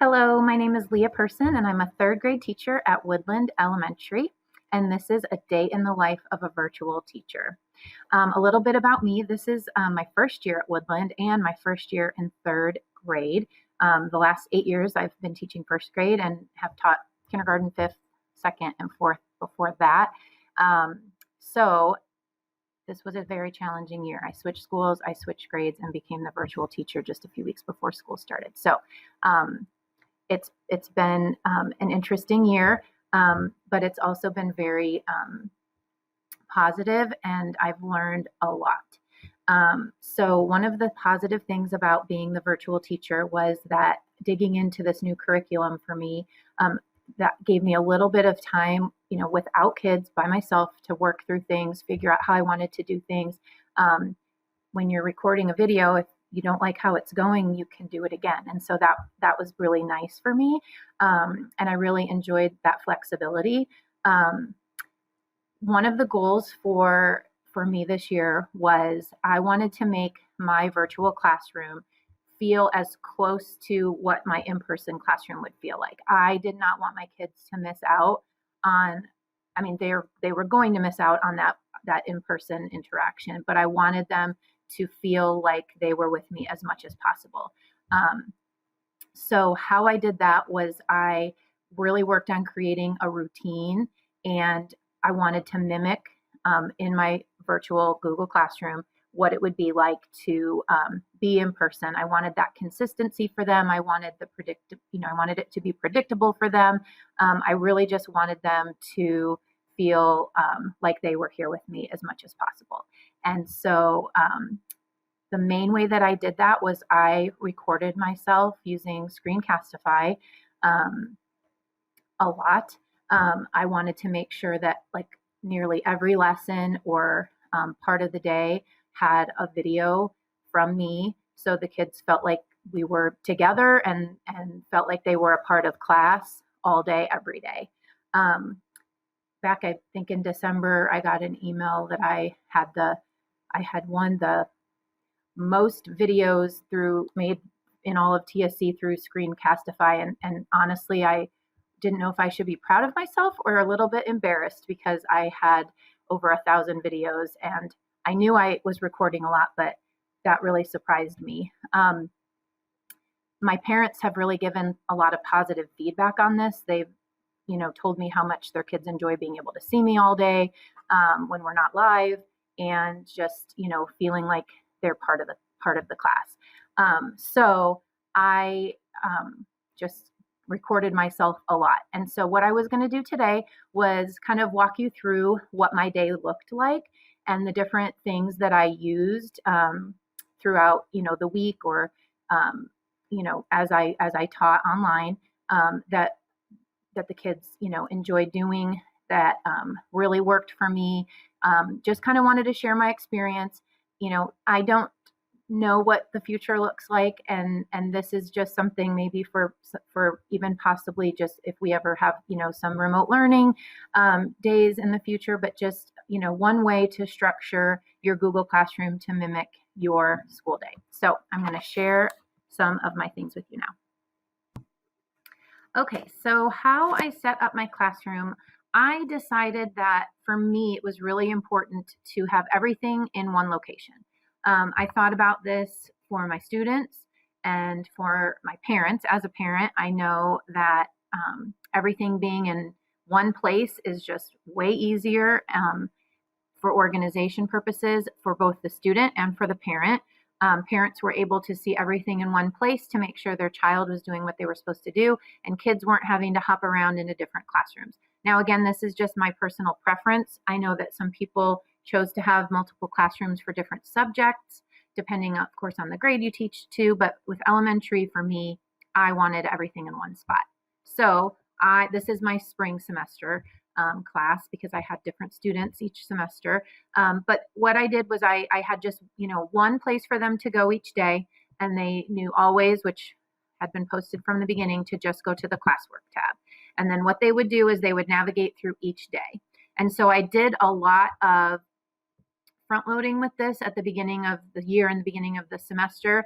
Hello, my name is Leah Persin, and I'm a third grade teacher at Woodland Elementary. And this is a day in the life of a virtual teacher. A little bit about me. This is my first year at Woodland and my first year in third grade. The last 8 years I've been teaching first grade and have taught kindergarten, fifth, second, and fourth before that. So this was a very challenging year. I switched schools, I switched grades, and became the virtual teacher just a few weeks before school started. So it's been an interesting year, but it's also been very positive, and I've learned a lot. So one of the positive things about being the virtual teacher was that digging into this new curriculum for me, that gave me a little bit of time, without kids, by myself, to work through things, figure out how I wanted to do things. When you're recording a video, if you don't like how it's going, you can do it again. And so that was really nice for me. And I really enjoyed that flexibility. One of the goals for me this year was I wanted to make my virtual classroom feel as close to what my in-person classroom would feel like. I did not want my kids to miss out on, they were going to miss out on that in-person interaction, but I wanted them to feel like they were with me as much as possible. So how I did that was I really worked on creating a routine, and I wanted to mimic in my virtual Google Classroom what it would be like to be in person. I wanted that consistency for them. I wanted I wanted it to be predictable for them. I really just wanted them to feel like they were here with me as much as possible. And so the main way that I did that was I recorded myself using Screencastify a lot. I wanted to make sure that nearly every lesson or part of the day had a video from me, so the kids felt like we were together and felt like they were a part of class all day, every day. Back, I think in December, I got an email that I had won the most videos made in all of TSC through Screencastify, and honestly, I didn't know if I should be proud of myself or a little bit embarrassed, because I had over 1,000 videos, and I knew I was recording a lot, but that really surprised me. My parents have really given a lot of positive feedback on this. They've told me how much their kids enjoy being able to see me all day when we're not live, and just feeling like they're part of the class. So I just recorded myself a lot. And so what I was going to do today was kind of walk you through what my day looked like and the different things that I used throughout the week, or as I taught online, that the kids enjoyed doing, that really worked for me. Just kind of wanted to share my experience. I don't know what the future looks like, and this is just something maybe for even possibly just if we ever have some remote learning days in the future, but just one way to structure your Google Classroom to mimic your school day. So I'm going to share some of my things with you now. Okay, so how I set up my classroom, I decided that for me it was really important to have everything in one location. I thought about this for my students and for my parents. As a parent, I know that everything being in one place is just way easier for organization purposes for both the student and for the parent. Parents were able to see everything in one place to make sure their child was doing what they were supposed to do, and kids weren't having to hop around into different classrooms. Now, again, this is just my personal preference. I know that some people chose to have multiple classrooms for different subjects, depending, of course, on the grade you teach too. But with elementary, for me, I wanted everything in one spot. So this is my spring semester class, because I had different students each semester. But what I did was I had just one place for them to go each day, and they knew always, which had been posted from the beginning, to just go to the classwork tab. And then what they would do is they would navigate through each day. And so I did a lot of front loading with this at the beginning of the year and the beginning of the semester,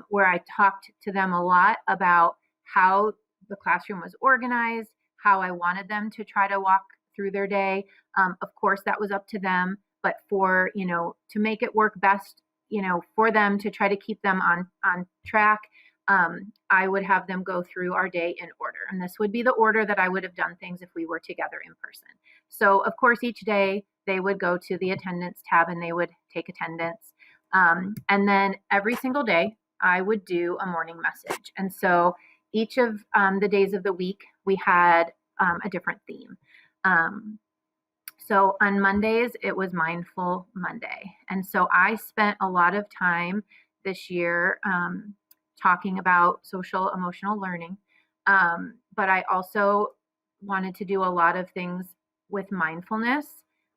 where I talked to them a lot about how the classroom was organized, how I wanted them to try to walk through their day. Of course, that was up to them, but for, to make it work best, for them to try to keep them on track, I would have them go through our day in order. And this would be the order that I would have done things if we were together in person. So, of course, each day they would go to the attendance tab and they would take attendance. And then every single day, I would do a morning message. And so each of the days of the week, we had a different theme. So on Mondays, it was Mindful Monday. And so I spent a lot of time this year talking about social emotional learning. But I also wanted to do a lot of things with mindfulness.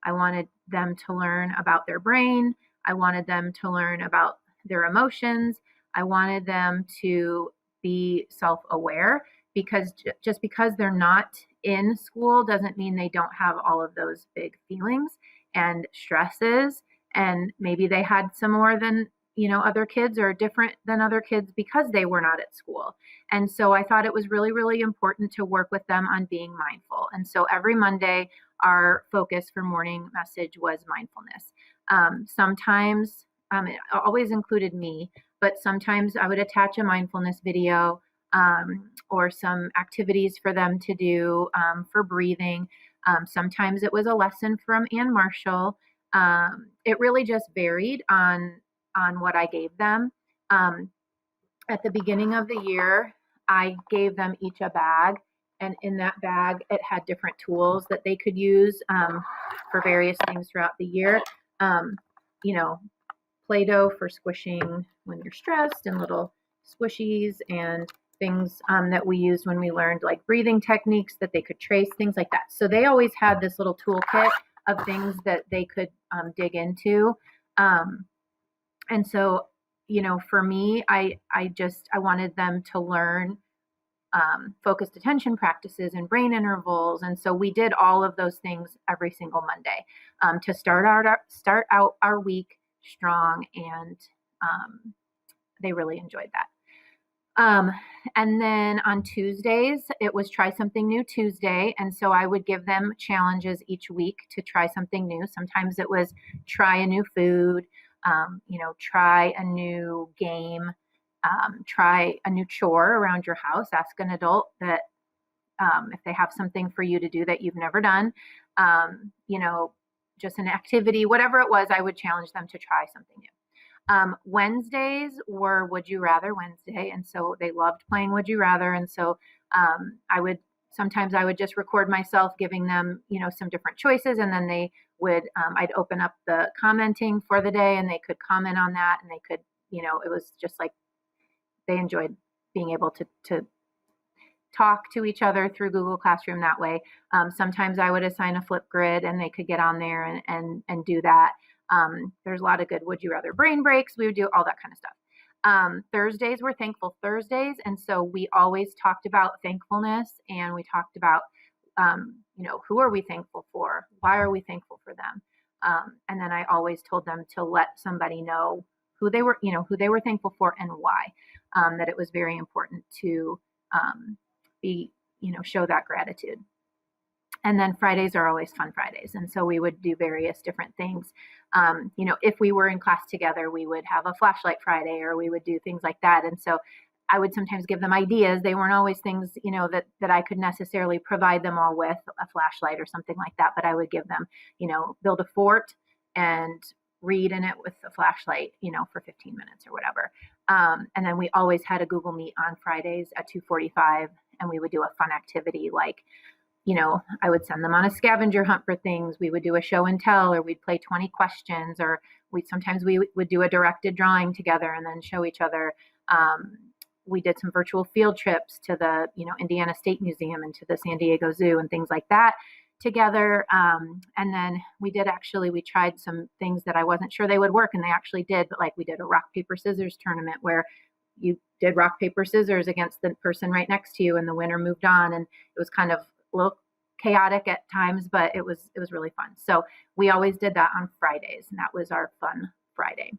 I wanted them to learn about their brain. I wanted them to learn about their emotions. I wanted them to be self-aware, because just because they're not in school doesn't mean they don't have all of those big feelings and stresses. And maybe they had some more than, other kids, or different than other kids because they were not at school. And so I thought it was really, really important to work with them on being mindful. And so every Monday, our focus for morning message was mindfulness. Sometimes it always included me, but sometimes I would attach a mindfulness video or some activities for them to do for breathing. Sometimes it was a lesson from Ann Marshall. It really just varied on what I gave them. At the beginning of the year, I gave them each a bag, and in that bag, it had different tools that they could use for various things throughout the year. Play-Doh for squishing when you're stressed, and little squishies, and things that we used when we learned like breathing techniques that they could trace, things like that. So they always had this little toolkit of things that they could dig into. And so, for me, I wanted them to learn focused attention practices and brain intervals. And so we did all of those things every single Monday to start out our week strong. And they really enjoyed that. And then on Tuesdays, it was Try Something New Tuesday. And so I would give them challenges each week to try something new. Sometimes it was try a new food, try a new game, try a new chore around your house. Ask an adult that if they have something for you to do that you've never done, just an activity, whatever it was, I would challenge them to try something new. Wednesdays were Would You Rather Wednesday, and so they loved playing Would You Rather. And so sometimes I would just record myself giving them, some different choices, and then they would, I'd open up the commenting for the day, and they could comment on that, and they could, it was just like they enjoyed being able to talk to each other through Google Classroom that way. Sometimes I would assign a flip grid, and they could get on there and do that. There's a lot of good Would You Rather brain breaks. We would do all that kind of stuff. Thursdays were Thankful Thursdays. And so we always talked about thankfulness, and we talked about, who are we thankful for? Why are we thankful for them? And then I always told them to let somebody know who they were thankful for and why, that it was very important to show that gratitude. And then Fridays are always Fun Fridays. And so we would do various different things. If we were in class together, we would have a flashlight Friday, or we would do things like that. And so I would sometimes give them ideas. They weren't always things, that I could necessarily provide them all with, a flashlight or something like that. But I would give them, build a fort and read in it with a flashlight, for 15 minutes or whatever. And then we always had a Google Meet on Fridays at 2:45, and we would do a fun activity like, I would send them on a scavenger hunt for things. We would do a show and tell, or we'd play 20 questions, or sometimes we would do a directed drawing together and then show each other. We did some virtual field trips to the, Indiana State Museum and to the San Diego Zoo and things like that together. And then we tried some things that I wasn't sure they would work, and they actually did. But like we did a rock, paper, scissors tournament where you did rock, paper, scissors against the person right next to you, and the winner moved on. And it was kind of a little chaotic at times, but it was really fun. So we always did that on Fridays, and that was our Fun Friday.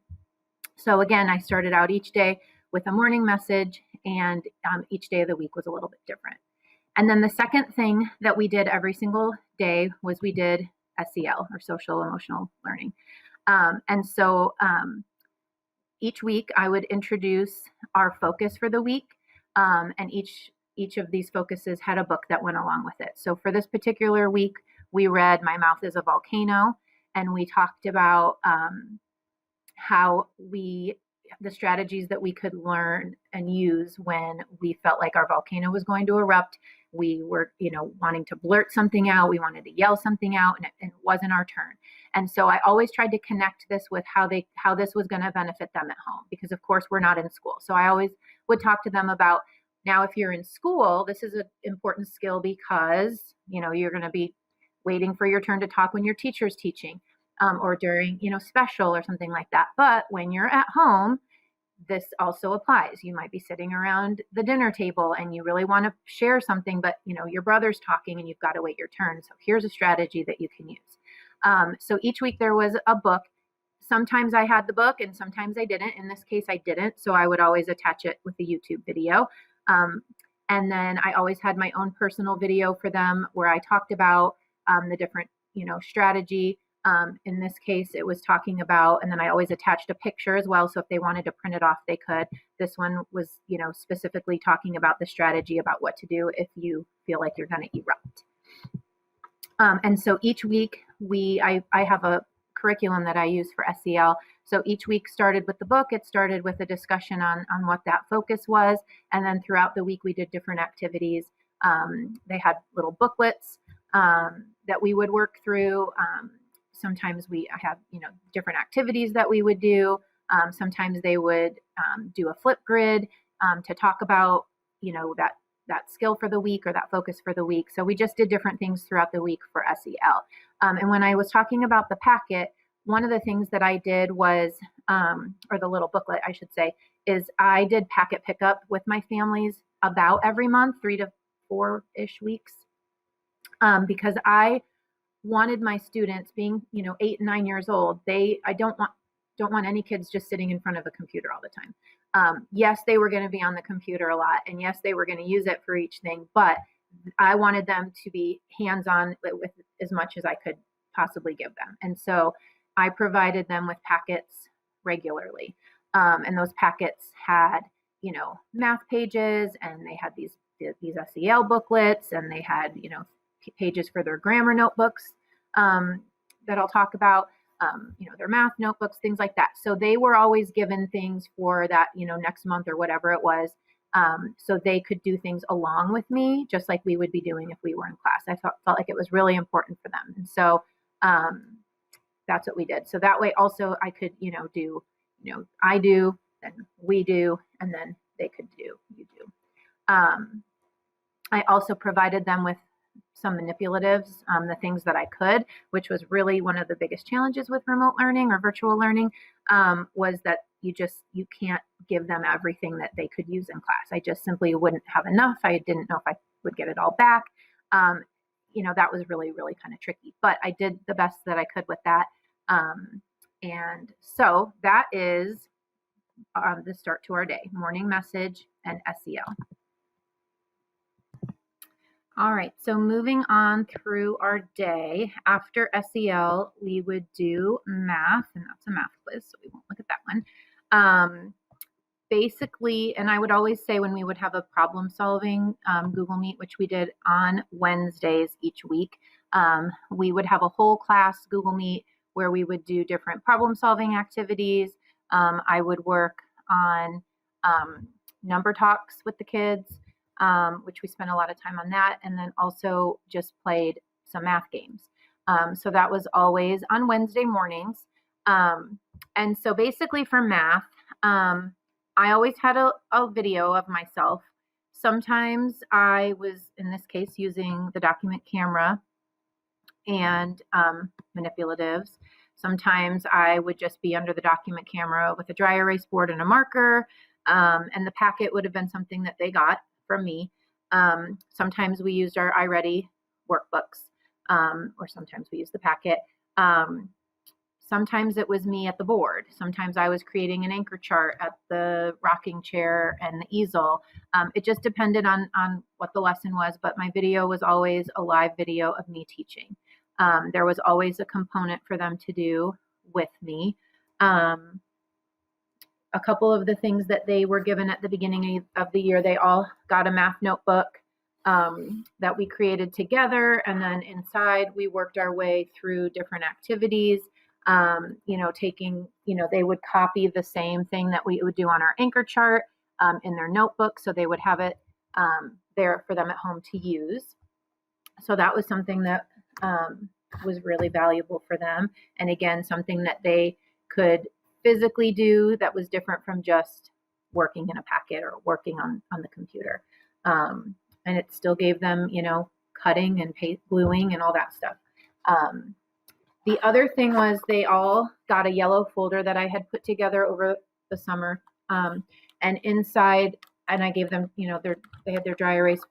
So again, I started out each day with a morning message, and each day of the week was a little bit different. And then the second thing that we did every single day was we did SEL, or social emotional learning. And so each week I would introduce our focus for the week, and each of these focuses had a book that went along with it. So for this particular week, we read My Mouth is a Volcano, and we talked about how the strategies that we could learn and use when we felt like our volcano was going to erupt. We were, wanting to blurt something out. We wanted to yell something out, and it wasn't our turn. And so I always tried to connect this with how this was going to benefit them at home, because of course we're not in school. So I always would talk to them about, now if you're in school, this is an important skill because, you're going to be waiting for your turn to talk when your teacher's teaching, or during, special or something like that. But when you're at home, this also applies. You might be sitting around the dinner table and you really want to share something, but your brother's talking and you've got to wait your turn. So here's a strategy that you can use. So each week there was a book. Sometimes I had the book and sometimes I didn't. In this case, I didn't. So I would always attach it with a YouTube video. And then I always had my own personal video for them where I talked about the different, strategy. In this case, it was talking about, and then I always attached a picture as well. So if they wanted to print it off, they could. This one was, specifically talking about the strategy about what to do if you feel like you're going to erupt. And so each week I have a curriculum that I use for SEL. So each week started with the book. It started with a discussion on what that focus was. And then throughout the week, we did different activities. They had little booklets that we would work through. Sometimes I have, different activities that we would do. Sometimes they would do a flip grid to talk about, that skill for the week or that focus for the week. So we just did different things throughout the week for SEL. And when I was talking about the packet, one of the things that I did was, or the little booklet, I should say, is I did packet pickup with my families about every month, 3 to 4-ish weeks, because I wanted my students, being 8 and 9 years old, I don't want any kids just sitting in front of a computer all the time. Yes, they were going to be on the computer a lot, and yes, they were going to use it for each thing, but I wanted them to be hands-on with as much as I could possibly give them. And so I provided them with packets regularly. And those packets had, math pages, and they had these SEL booklets, and they had, pages for their grammar notebooks that I'll talk about, their math notebooks, things like that. So they were always given things for that, next month or whatever it was. So they could do things along with me, just like we would be doing if we were in class. I felt like it was really important for them. And so that's what we did. So that way also I could, do, I do, then we do, and then they could do, you do. I also provided them with some manipulatives, the things that I could, which was really one of the biggest challenges with remote learning or virtual learning, was that you can't give them everything that they could use in class. I just simply wouldn't have enough. I didn't know if I would get it all back. That was really, really kind of tricky, but I did the best that I could with that. And so that is the start to our day: morning message and SEL. All right, so moving on through our day, after SEL, we would do math, and that's a math quiz, so we won't look at that one. Basically, and I would always say when we would have a problem-solving Google Meet, which we did on Wednesdays each week, we would have a whole class Google Meet where we would do different problem-solving activities. I would work on number talks with the kids, which we spent a lot of time on that, and then also just played some math games. So that was always on Wednesday mornings. And so basically for math, I always had a video of myself. Sometimes I was, in this case, using the document camera and manipulatives. Sometimes I would just be under the document camera with a dry erase board and a marker, and the packet would have been something that they got from me. Sometimes we used our iReady workbooks, or sometimes we used the packet. Sometimes it was me at the board. Sometimes I was creating an anchor chart at the rocking chair and the easel. It just depended on what the lesson was, but my video was always a live video of me teaching. There was always a component for them to do with me. A couple of the things that they were given at the beginning of the year, they all got a math notebook that we created together. And then inside we worked our way through different activities, they would copy the same thing that we would do on our anchor chart in their notebook. So they would have it there for them at home to use. So that was something that was really valuable for them. And again, something that they could physically do that was different from just working in a packet or working on the computer. And it still gave them, cutting and gluing and all that stuff. The other thing was they all got a yellow folder that I had put together over the summer. And inside, and I gave them, they had their dry erase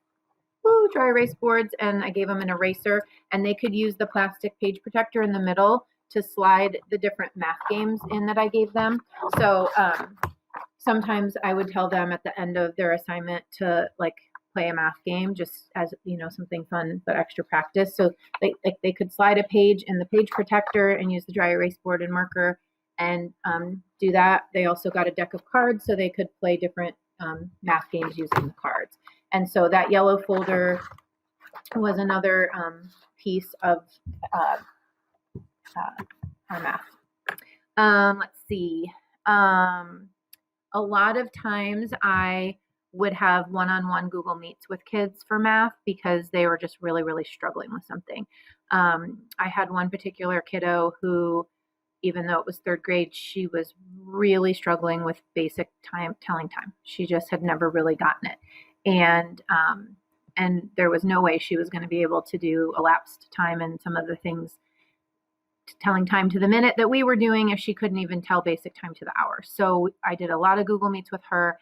boards, and I gave them an eraser, and they could use the plastic page protector in the middle to slide the different math games in that I gave them. So sometimes I would tell them at the end of their assignment to play a math game, just as something fun but extra practice. So they could slide a page in the page protector and use the dry erase board and marker and do that. They also got a deck of cards so they could play different math games using the cards. And so that yellow folder was another piece of our math. Let's see. A lot of times I would have one-on-one Google Meets with kids for math because they were just really, really struggling with something. I had one particular kiddo who, even though it was third grade, she was really struggling with basic telling time. She just had never really gotten it. And there was no way she was going to be able to do elapsed time and some of the things, telling time to the minute that we were doing, if she couldn't even tell basic time to the hour. So I did a lot of Google Meets with her.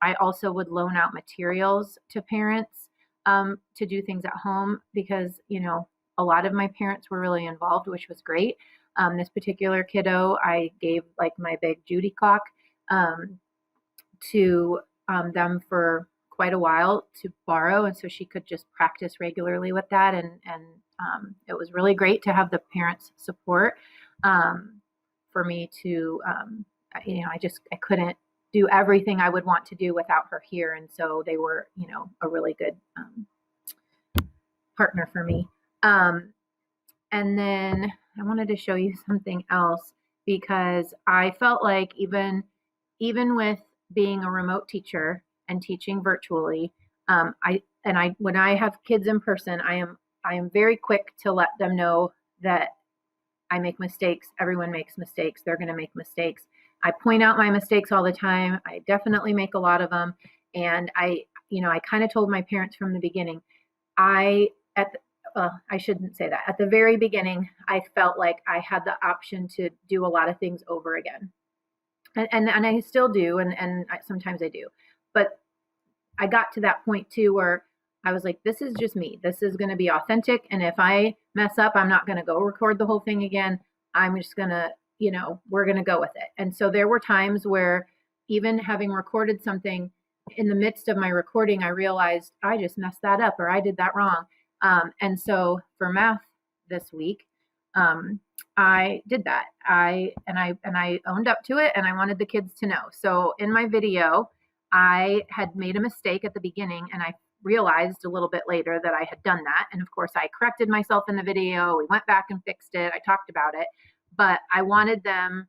I also would loan out materials to parents to do things at home because, a lot of my parents were really involved, which was great. This particular kiddo, I gave my big Judy clock to them for quite a while to borrow. And so she could just practice regularly with that. And it was really great to have the parents' support for me to, I couldn't do everything I would want to do without her here. And so they were, a really good partner for me. And then I wanted to show you something else because I felt like even with being a remote teacher and teaching virtually, when I have kids in person, I am very quick to let them know that I make mistakes. Everyone makes mistakes. They're going to make mistakes. I point out my mistakes all the time. I definitely make a lot of them. And I kind of told my parents from the beginning, I shouldn't say that. At the very beginning, I felt like I had the option to do a lot of things over again. And I still do. And sometimes I do. But I got to that point too, where I was like, this is just me. This is going to be authentic. And if I mess up, I'm not going to go record the whole thing again. I'm just going to, we're going to go with it. And so there were times where even having recorded something in the midst of my recording, I realized I just messed that up or I did that wrong. And so for math this week, I did that. I owned up to it and I wanted the kids to know. So in my video, I had made a mistake at the beginning and I realized a little bit later that I had done that. And of course I corrected myself in the video. We went back and fixed it. I talked about it, but I wanted them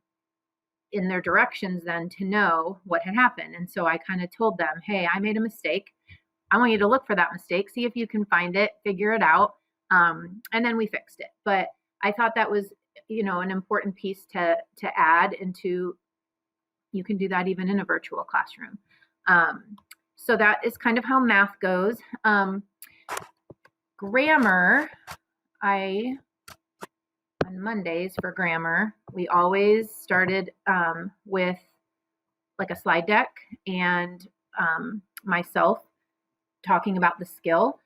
in their directions then to know what had happened. And so I kind of told them, hey, I made a mistake. I want you to look for that mistake, see if you can find it, figure it out. And then we fixed it. But I thought that was, an important piece to add into, you can do that even in a virtual classroom. So that is kind of how math goes. Grammar, on Mondays for grammar, we always started with a slide deck and myself talking about the skill.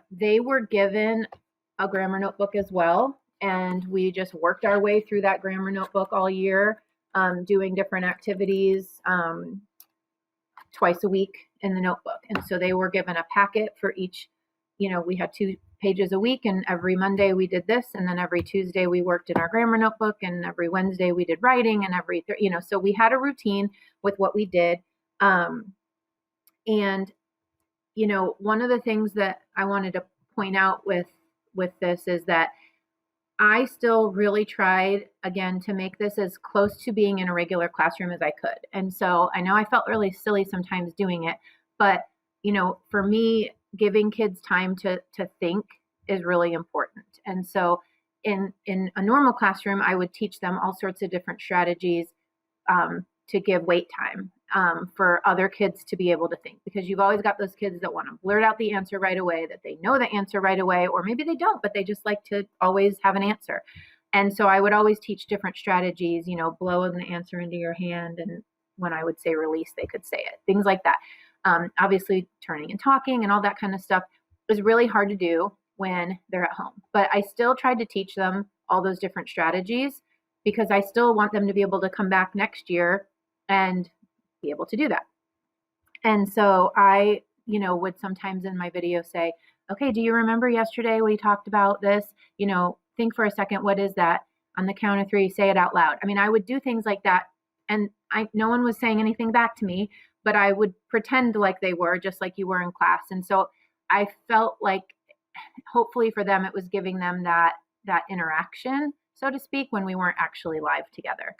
They were given a grammar notebook as well. and we just worked our way through that grammar notebook all year, doing different activities twice a week in the notebook. And so they were given a packet for each, we had 2 pages a week, and every Monday we did this, and then every Tuesday we worked in our grammar notebook, and every Wednesday we did writing, and so we had a routine with what we did. And one of the things that I wanted to point out with this is that I still really tried, again, to make this as close to being in a regular classroom as I could. And so I know I felt really silly sometimes doing it, but, for me, giving kids time to think is really important. And so in a normal classroom, I would teach them all sorts of different strategies to give wait time for other kids to be able to think, because you've always got those kids that want to blurt out the answer right away, that they know the answer right away, or maybe they don't, but they just like to always have an answer. And so I would always teach different strategies, blowing the answer into your hand, and when I would say release, they could say it, things like that. Obviously, turning and talking and all that kind of stuff is really hard to do when they're at home. But I still tried to teach them all those different strategies, because I still want them to be able to come back next year and be able to do that. And so I, would sometimes in my video say, okay, do you remember yesterday we talked about this? Think for a second, what is that? On the count of 3, say it out loud. I mean, I would do things like that, and no one was saying anything back to me, but I would pretend like they were, just like you were in class. And so I felt like hopefully for them, it was giving them that interaction, so to speak, when we weren't actually live together.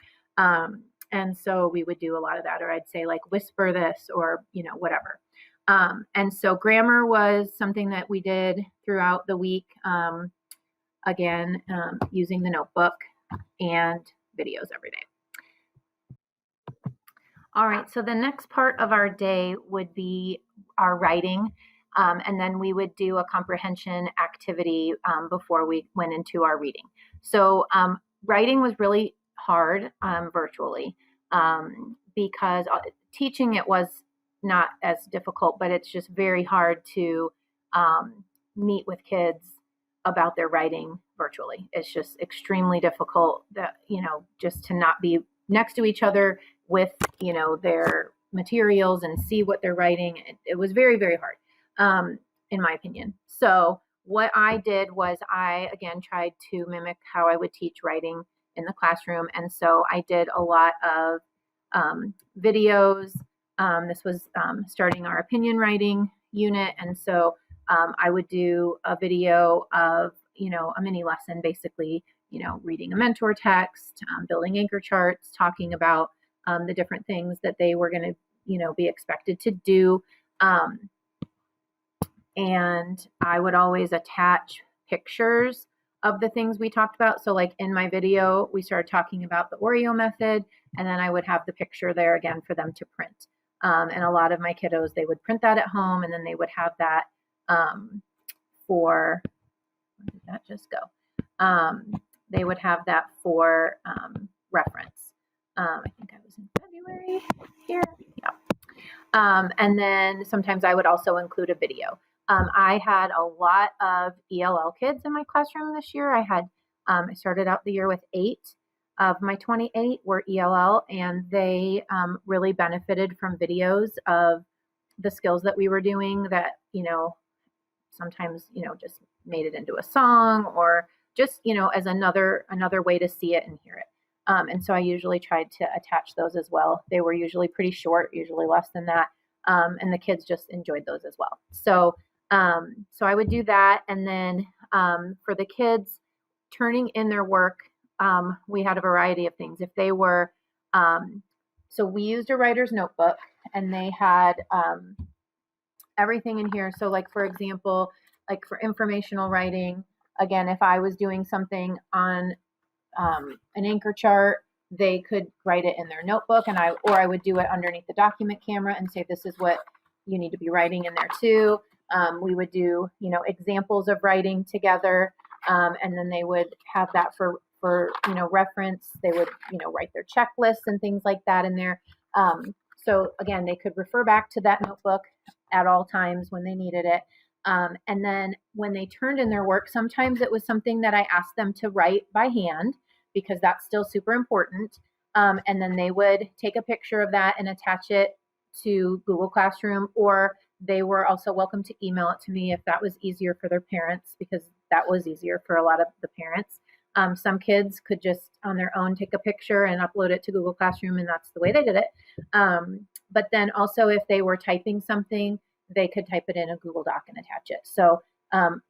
And so we would do a lot of that, or I'd say like, whisper this, or, whatever. And so grammar was something that we did throughout the week. Again, using the notebook and videos every day. All right, so the next part of our day would be our writing, and then we would do a comprehension activity before we went into our reading. So writing was really hard virtually, because teaching it was not as difficult, but it's just very hard to meet with kids about their writing virtually. It's just extremely difficult that, just to not be next to each other with, their materials and see what they're writing. It was very, very hard, in my opinion. So what I did was I, again, tried to mimic how I would teach writing in the classroom. And so I did a lot of videos. This was starting our opinion writing unit. And so I would do a video of, a mini lesson, basically, reading a mentor text, building anchor charts, talking about the different things that they were going to, be expected to do. And I would always attach pictures of the things we talked about. So like in my video, we started talking about the Oreo method, and then I would have the picture there again for them to print. And a lot of my kiddos, they would print that at home, and then they would have that where did that just go? They would have that for reference. I think I was in February here. Yeah. And then sometimes I would also include a video. I had a lot of ELL kids in my classroom this year. I started out the year with 8 of my 28 were ELL, and they really benefited from videos of the skills that we were doing that, sometimes, just made it into a song, or just, as another way to see it and hear it. And so I usually tried to attach those as well. They were usually pretty short, usually less than that. And the kids just enjoyed those as well. So I would do that. And then for the kids turning in their work, we had a variety of things. If they were, so we used a writer's notebook, and they had everything in here. So like, for example, like for informational writing, again, if I was doing something on an anchor chart, they could write it in their notebook, and I would do it underneath the document camera and say, this is what you need to be writing in there too. We would do, examples of writing together, and then they would have that for reference. They would, write their checklists and things like that in there. So again, they could refer back to that notebook at all times when they needed it. And then when they turned in their work, sometimes it was something that I asked them to write by hand because that's still super important. And then they would take a picture of that and attach it to Google Classroom, or they were also welcome to email it to me if that was easier for their parents, because that was easier for a lot of the parents. Some kids could just on their own take a picture and upload it to Google Classroom, and that's the way they did it. But then also if they were typing something, they could type it in a Google Doc and attach it. So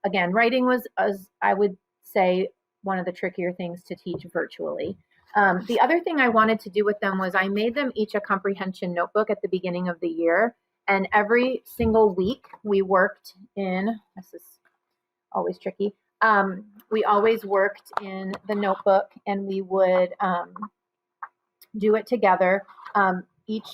again, writing was, as I would say, one of the trickier things to teach virtually. The other thing I wanted to do with them was I made them each a comprehension notebook at the beginning of the year. And every single week we worked in, this is always tricky, we always worked in the notebook and we would do it together. Each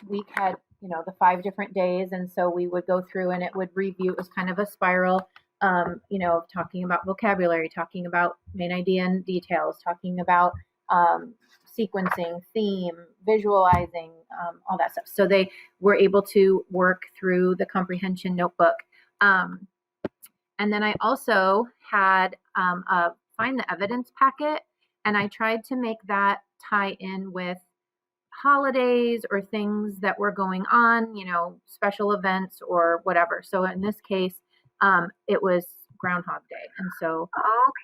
week had, the 5 different days. And so we would go through and it would review. It was kind of a spiral, talking about vocabulary, talking about main idea and details, talking about sequencing, theme, visualizing, all that stuff. So they were able to work through the comprehension notebook. And then I also had a find the evidence packet, and I tried to make that tie in with holidays or things that were going on, special events or whatever. So in this case, it was Groundhog Day. And so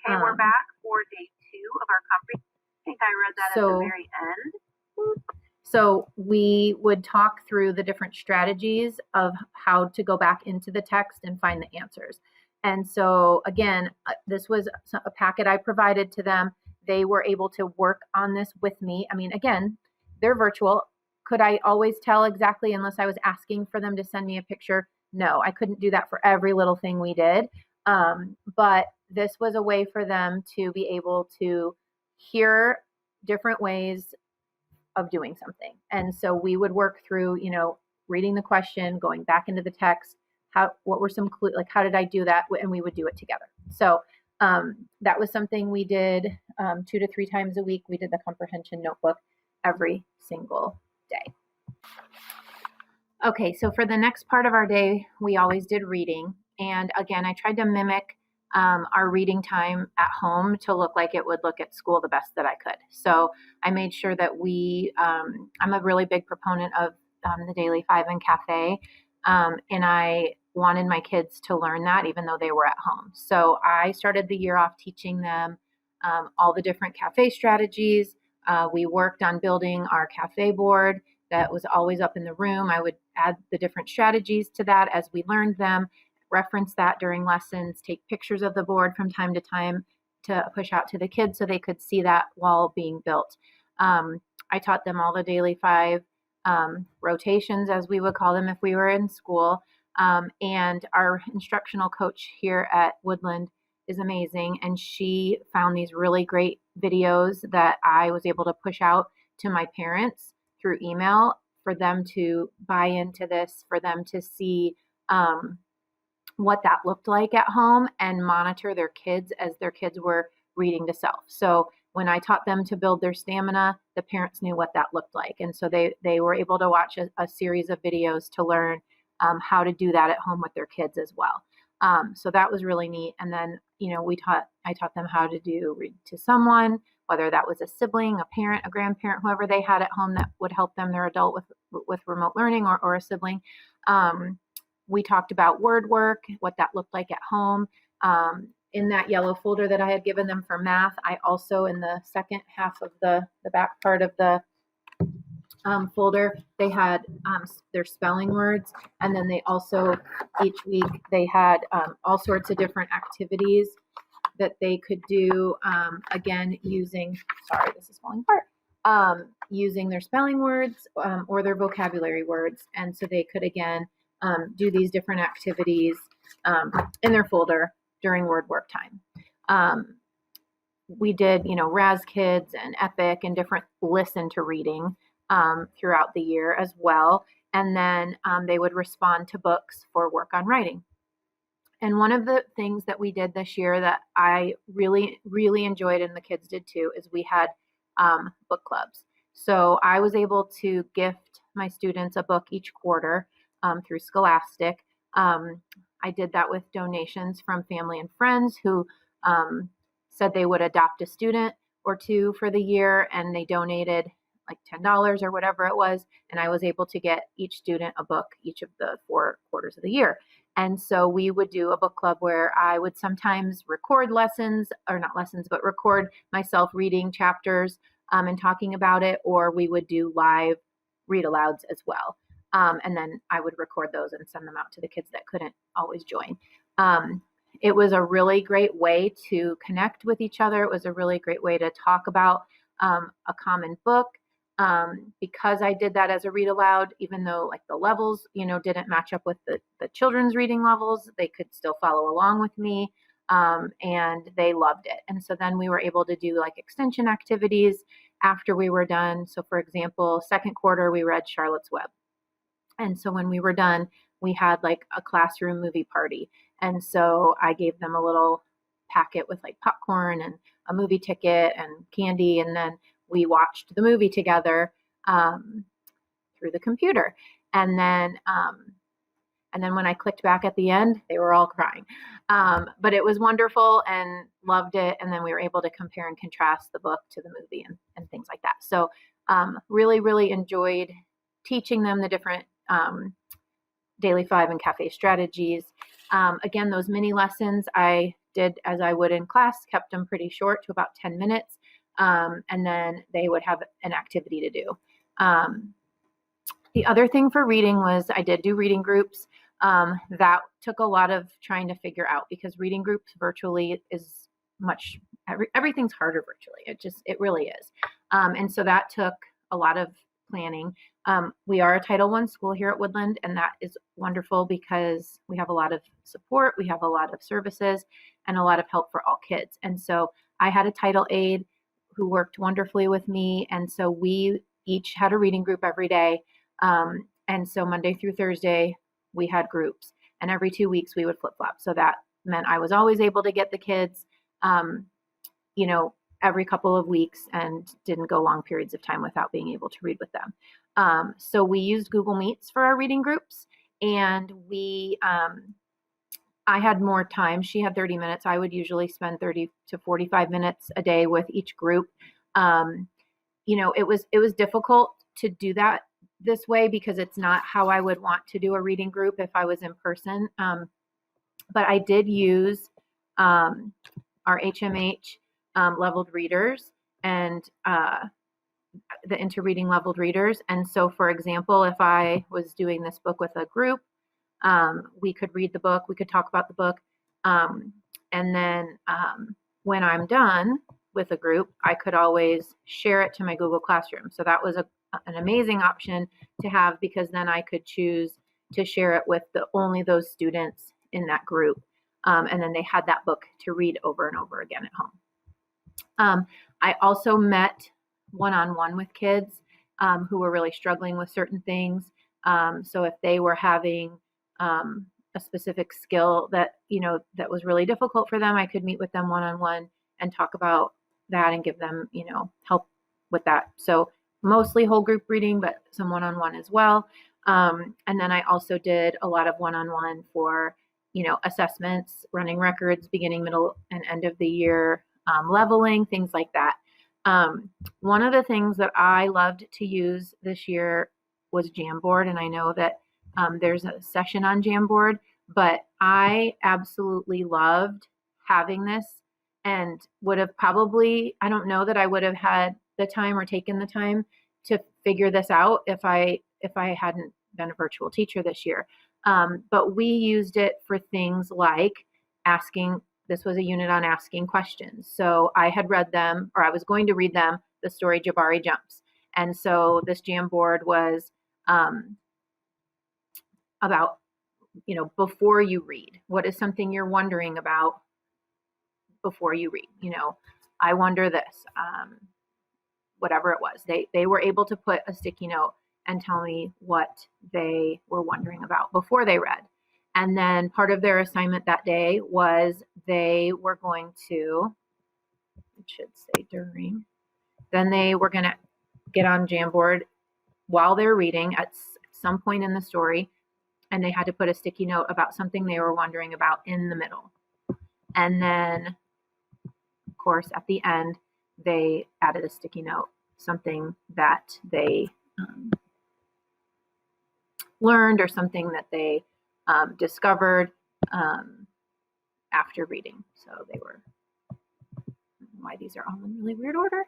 okay, we're back for day 2 of our comprehension. I think I read that at the very end. So we would talk through the different strategies of how to go back into the text and find the answers. And so again, this was a packet I provided to them. They were able to work on this with me. I mean, again, they're virtual. Could I always tell exactly unless I was asking for them to send me a picture? No, I couldn't do that for every little thing we did. But this was a way for them to be able to hear different ways of doing something. And so we would work through, reading the question, going back into the text, what were some clues, like how did I do that? And we would do it together. So that was something we did 2 to 3 times a week. We did the comprehension notebook every single day. Okay, so for the next part of our day, we always did reading. And again, I tried to mimic our reading time at home to look like it would look at school the best that I could. So I made sure that I'm a really big proponent of the Daily 5 and Cafe. And I wanted my kids to learn that even though they were at home. So I started the year off teaching them all the different cafe strategies. We worked on building our cafe board that was always up in the room. I would add the different strategies to that as we learned them, reference that during lessons, take pictures of the board from time to time to push out to the kids so they could see that while being built. I taught them all the Daily 5 rotations, as we would call them if we were in school. And our instructional coach here at Woodland is amazing. And she found these really great videos that I was able to push out to my parents through email for them to buy into this, for them to see what that looked like at home and monitor their kids as their kids were reading to self. So when I taught them to build their stamina, the parents knew what that looked like. And so they were able to watch a series of videos to learn how to do that at home with their kids as well. So that was really neat. And then, I taught them how to do read to someone, whether that was a sibling, a parent, a grandparent, whoever they had at home that would help them, their adult with remote learning or a sibling. We talked about word work, what that looked like at home. In that yellow folder that I had given them for math, I also, in the second half of the back part of the folder, they had their spelling words. And then they also, each week, they had all sorts of different activities that they could do, again, using, sorry, this is falling apart, using their spelling words or their vocabulary words. And so they could, again, do these different activities in their folder during word work time. We did, Raz Kids and Epic and different listen to reading throughout the year as well. And then they would respond to books for work on writing. And one of the things that we did this year that I really, really enjoyed, and the kids did too, is we had book clubs. So I was able to gift my students a book each quarter through Scholastic. I did that with donations from family and friends who said they would adopt a student or two for the year, and they donated like $10 or whatever it was, and I was able to get each student a book each of the 4 quarters of the year. And so we would do a book club where I would sometimes record lessons, or not lessons, but record myself reading chapters and talking about it, or we would do live read alouds as well. And then I would record those and send them out to the kids that couldn't always join. It was a really great way to connect with each other. It was a really great way to talk about a common book. Because I did that as a read aloud, even though like the levels, didn't match up with the children's reading levels, they could still follow along with me. And they loved it. And so then we were able to do like extension activities after we were done. So for example, second quarter, we read Charlotte's Web. And so when we were done, we had like a classroom movie party. And so I gave them a little packet with like popcorn and a movie ticket and candy. And then we watched the movie together through the computer. And then when I clicked back at the end, they were all crying. But it was wonderful and loved it. And then we were able to compare and contrast the book to the movie and things like that. So really, really enjoyed teaching them the different Daily 5 and Cafe strategies. Again, those mini lessons I did as I would in class, kept them pretty short to about 10 minutes. And then they would have an activity to do. The other thing for reading was I did do reading groups. That took a lot of trying to figure out, because reading groups virtually is everything's harder virtually. It really is. And so that took a lot of planning. We are a Title I school here at Woodland, and that is wonderful because we have a lot of support, we have a lot of services, and a lot of help for all kids. And so I had a title aide who worked wonderfully with me, and so we each had a reading group every day. And so Monday through Thursday, we had groups, and every 2 weeks we would flip-flop. So that meant I was always able to get the kids, every couple of weeks, and didn't go long periods of time without being able to read with them. So we used Google Meets for our reading groups, and I had more time. She had 30 minutes. I would usually spend 30 to 45 minutes a day with each group. It was difficult to do that this way because it's not how I would want to do a reading group if I was in person. But I did use our HMH leveled readers and the interreading leveled readers. And so, for example, if I was doing this book with a group, we could read the book, we could talk about the book, and then when I'm done with a group, I could always share it to my Google Classroom. So that was an amazing option to have, because then I could choose to share it with only those students in that group. And then they had that book to read over and over again at home. I also met one-on-one with kids who were really struggling with certain things. So if they were having a specific skill that was really difficult for them, I could meet with them one-on-one and talk about that and give them, help with that. So mostly whole group reading, but some one-on-one as well. And then I also did a lot of one-on-one for, assessments, running records, beginning, middle, and end of the year, leveling, things like that. One of the things that I loved to use this year was Jamboard, and I know that there's a session on Jamboard, but I absolutely loved having this, and would have probably, I don't know that I would have had the time or taken the time to figure this out if I hadn't been a virtual teacher this year. But we used it for things like asking. This was a unit on asking questions. So I had read them, or I was going to read them, the story Jabari Jumps. And so this Jamboard was about, before you read, what is something you're wondering about before you read? I wonder this, whatever it was. They were able to put a sticky note and tell me what they were wondering about before they read. And then part of their assignment that day was they were going to, it should say during, then they were going to get on Jamboard while they're reading at some point in the story and they had to put a sticky note about something they were wondering about in the middle. And then, of course, at the end, they added a sticky note, something that they learned or something that they discovered after reading. So they were, I don't know why these are all in really weird order.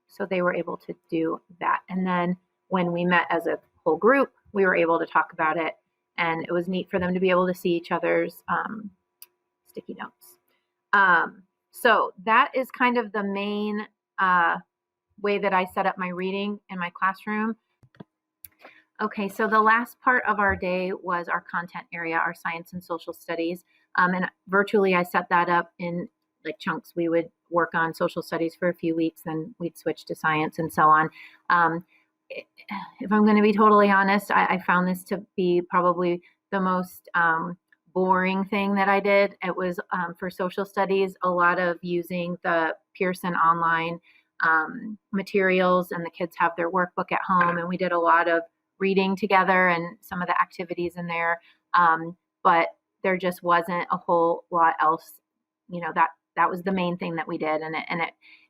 So they were able to do that. And then when we met as a whole group, we were able to talk about it. And it was neat for them to be able to see each other's sticky notes. So that is kind of the main way that I set up my reading in my classroom. Okay, so the last part of our day was our content area, our science and social studies. And virtually I set that up in like chunks. We would work on social studies for a few weeks, then we'd switch to science and so on. If I'm going to be totally honest, I found this to be probably the most boring thing that I did. It was for social studies, a lot of using the Persin online materials, and the kids have their workbook at home, and we did a lot of reading together and some of the activities in there. But there just wasn't a whole lot else, that was the main thing that we did. And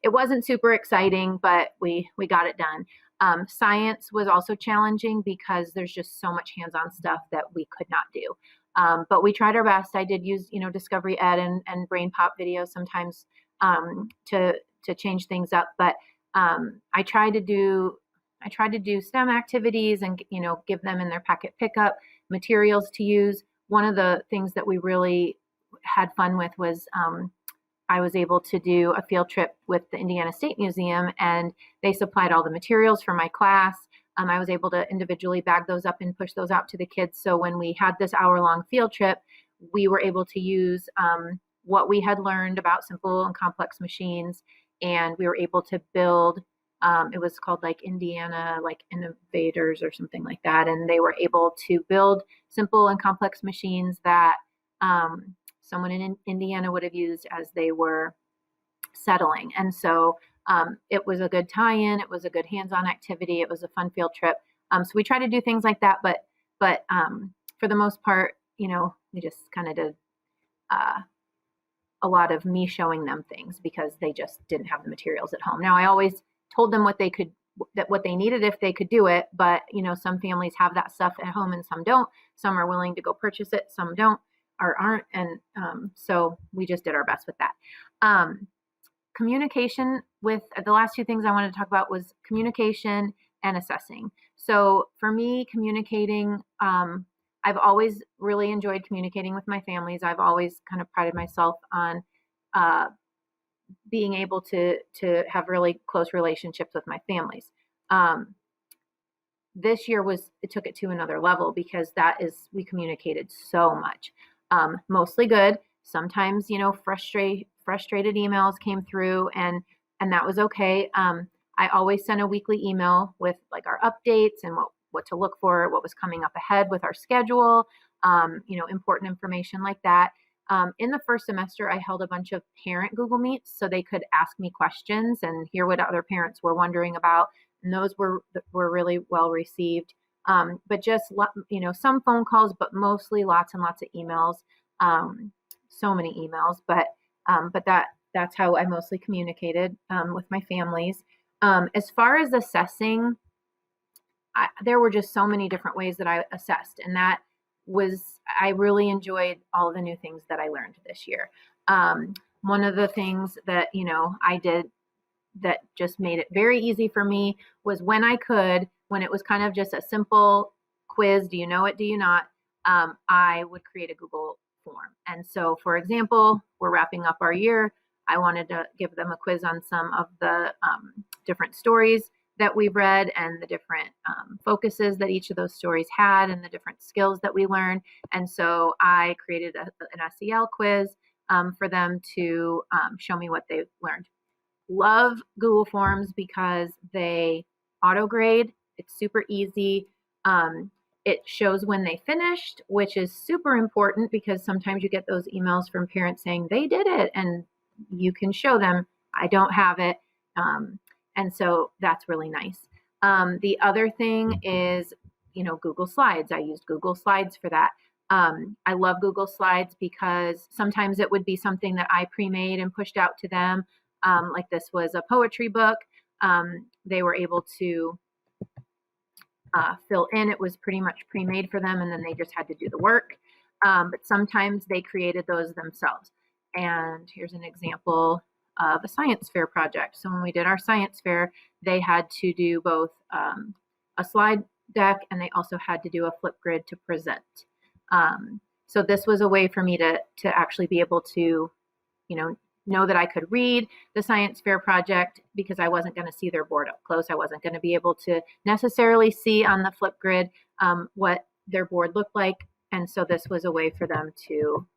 it wasn't super exciting, but we got it done. Science was also challenging because there's just so much hands-on stuff that we could not do. But we tried our best. I did use, Discovery Ed and Brain Pop videos sometimes to change things up. But I tried to do STEM activities and, give them in their packet pickup materials to use. One of the things that we really had fun with was I was able to do a field trip with the Indiana State Museum, and they supplied all the materials for my class. I was able to individually bag those up and push those out to the kids. So when we had this hour-long field trip, we were able to use what we had learned about simple and complex machines, and we were able to build, it was called like Indiana, like Innovators or something like that. And they were able to build simple and complex machines that someone in Indiana would have used as they were settling. And so it was a good tie-in. It was a good hands-on activity. It was a fun field trip. So we try to do things like that, but for the most part, we just kind of did a lot of me showing them things because they just didn't have the materials at home. Now, I always told them what they needed if they could do it, but some families have that stuff at home and some don't. Some are willing to go purchase it, some don't or aren't, and so we just did our best with that. Communication with the last two things I wanted to talk about was communication and assessing. So for me, communicating, I've always really enjoyed communicating with my families. I've always kind of prided myself on being able to have really close relationships with my families. This year it took it to another level because we communicated so much. Mostly good. Sometimes, frustrated emails came through and that was okay. I always sent a weekly email with like our updates and what to look for, what was coming up ahead with our schedule, important information like that. In the first semester, I held a bunch of parent Google Meets so they could ask me questions and hear what other parents were wondering about. And those were really well received. But just, some phone calls, but mostly lots and lots of emails. So many emails, but that's how I mostly communicated with my families. As far as assessing, there were just so many different ways that I assessed, and I really enjoyed all the new things that I learned this year. One of the things that, I did that just made it very easy for me was when it was kind of just a simple quiz, do you know it, do you not, I would create a Google form. And so, for example, we're wrapping up our year. I wanted to give them a quiz on some of the different stories that we read and the different focuses that each of those stories had and the different skills that we learned. And so I created an SEL quiz for them to show me what they've learned. Love Google Forms because they auto grade. It's super easy. It shows when they finished, which is super important because sometimes you get those emails from parents saying they did it and you can show them, I don't have it. And so that's really nice. The other thing is, Google Slides. I used Google Slides for that. I love Google Slides because sometimes it would be something that I pre-made and pushed out to them. Like this was a poetry book. They were able to fill in. It was pretty much pre-made for them, and then they just had to do the work. But sometimes they created those themselves. And here's an example of a science fair project. So when we did our science fair, they had to do both a slide deck, and they also had to do a Flipgrid to present. So this was a way for me to actually be able to, know that I could read the science fair project because I wasn't going to see their board up close. I wasn't going to be able to necessarily see on the Flipgrid what their board looked like. And so this was a way for them to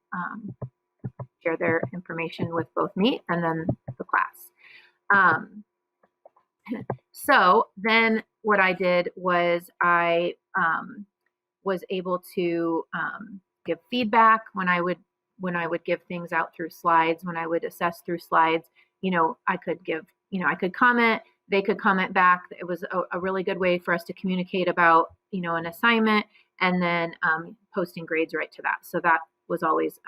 share their information with both me and then the class. So then what I did was I was able to give feedback when I would give things out through slides, when I would assess through slides. I could give, I could comment, they could comment back. It was a really good way for us to communicate about, an assignment, and then posting grades right to that. So that was always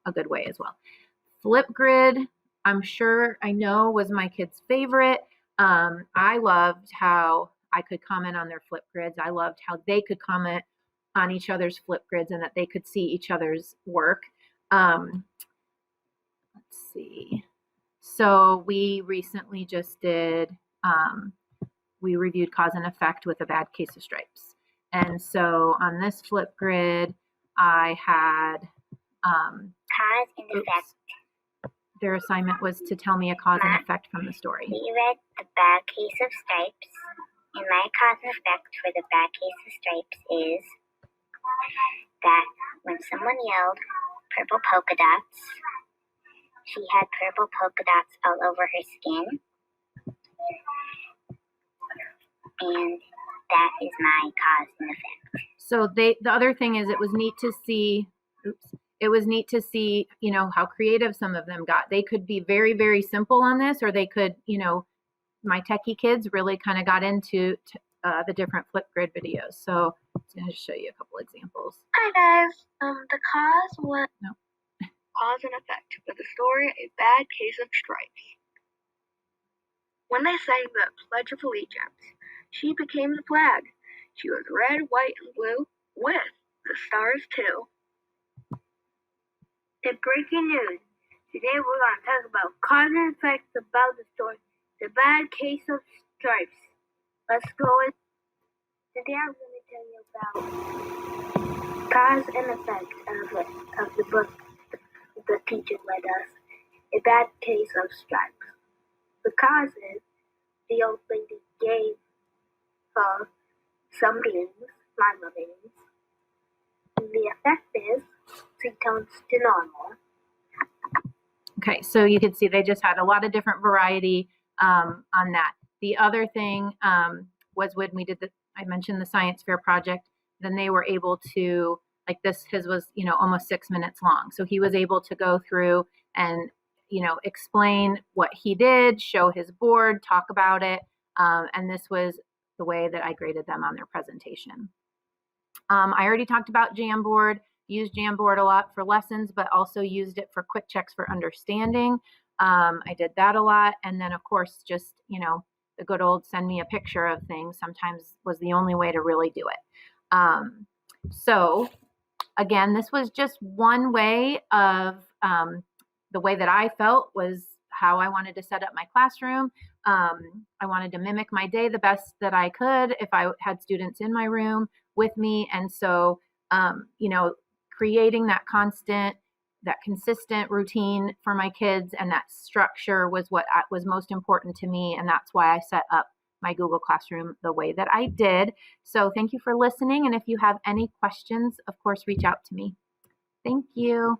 a good way as well. Flipgrid, I know was my kids' favorite. I loved how I could comment on their Flipgrids. I loved how they could comment on each other's Flipgrids and that they could see each other's work. Let's see. So we recently just did, we reviewed cause and effect with a bad case of stripes. And so on this Flipgrid, I had cause and effect. Their assignment was to tell me a cause and effect from the story. We read the bad case of stripes, and my cause and effect for the bad case of stripes is that when someone yelled purple polka dots, she had purple polka dots all over her skin, and that is my cause and effect. So the other thing is it was neat to see, how creative some of them got. They could be very, very simple on this, or they could, my techie kids really kind of got into the different Flipgrid videos. So I'm going to show you a couple examples. Hi guys, the cause was cause and effect for the story A Bad Case of Stripes. When they sang the Pledge of Allegiance, she became the flag. She was red, white, and blue, with the stars too. In breaking news, today we're going to talk about cause and effects about the story The Bad Case of Stripes. Let's go in. Today I'm going to tell you about cause and effect of the book the teacher read us, A Bad Case of Stripes. The cause is the old lady gave her some beans, lima beans. And the effect is she turns to normal. Okay, so you can see they just had a lot of different variety on that. The other thing was when we did I mentioned the science fair project, then they were able to, like this, his was, almost 6 minutes long. So he was able to go through and, explain what he did, show his board, talk about it. And this was the way that I graded them on their presentation. I already talked about Jamboard, used Jamboard a lot for lessons, but also used it for quick checks for understanding. I did that a lot. And then of course, just, the good old send me a picture of things sometimes was the only way to really do it. So again, this was just one way of the way that I felt was how I wanted to set up my classroom. I wanted to mimic my day the best that I could if I had students in my room with me. And so, creating that consistent routine for my kids and that structure was what was most important to me. And that's why I set up my Google Classroom the way that I did. So thank you for listening. And if you have any questions, of course, reach out to me. Thank you.